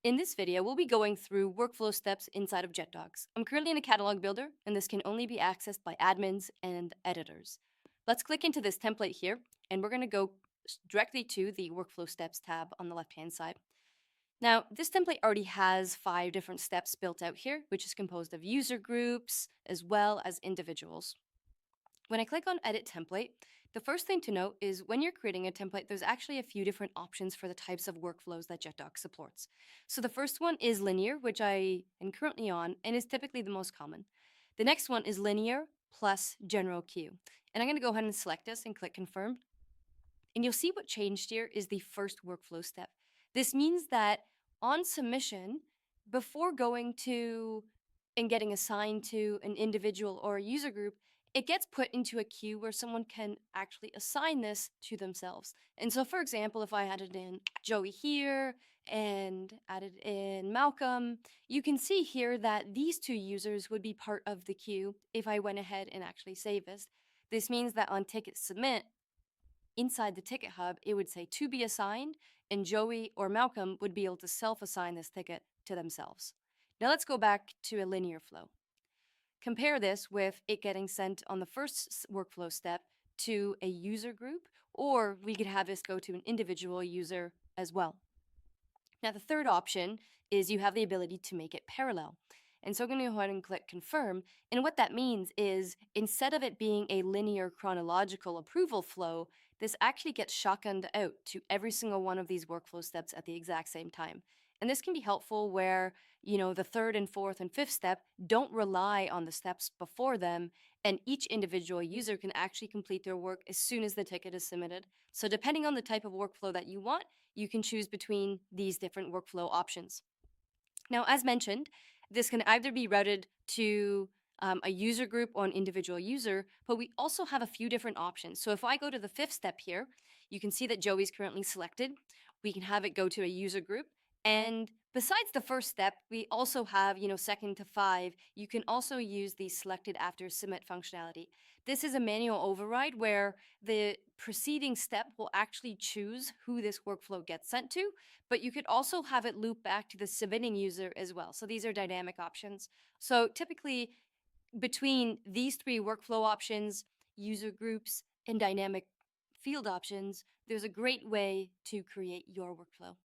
In this video, we'll be going through workflow steps inside of Jetdocs. I'm currently in a catalog builder, and this can only be accessed by admins and editors. Let's click into this template here, and we're going to go directly to the workflow steps tab on the left-hand side. Now, this template already has 5 different steps built out here, which is composed of user groups as well as individuals. When I click on Edit Template, the first thing to note is when you're creating a template, there's actually a few different options for the types of workflows that Jetdocs supports. So the first one is linear, which I am currently on and is typically the most common. The next one is linear plus general queue. And I'm going to go ahead and select this and click Confirm. And you'll see what changed here is the first workflow step. This means that on submission, before going to and getting assigned to an individual or a user group, it gets put into a queue where someone can actually assign this to themselves. And so, for example, if I added in Joey here and added in Malcolm, you can see here that these two users would be part of the queue if I went ahead and actually saved this. This means that on ticket submit, inside the ticket hub, it would say to be assigned, and Joey or Malcolm would be able to self-assign this ticket to themselves. Now let's go back to a linear flow. Compare this with it getting sent on the first workflow step to a user group, or we could have this go to an individual user as well. Now the third option is you have the ability to make it parallel. And so I'm going to go ahead and click confirm. And what that means is instead of it being a linear chronological approval flow, this actually gets shotgunned out to every single one of these workflow steps at the exact same time. And this can be helpful where, the third and fourth and fifth step don't rely on the steps before them, and each individual user can actually complete their work as soon as the ticket is submitted. So depending on the type of workflow that you want, you can choose between these different workflow options. Now, as mentioned, this can either be routed to a user group or an individual user, but we also have a few different options. So if I go to the fifth step here, you can see that Joey's currently selected. We can have it go to a user group. And besides the first step, we also have, second to 5, you can also use the selected after submit functionality. This is a manual override where the preceding step will actually choose who this workflow gets sent to, but you could also have it loop back to the submitting user as well. So these are dynamic options. So typically between these 3 workflow options, user groups, and dynamic field options, there's a great way to create your workflow.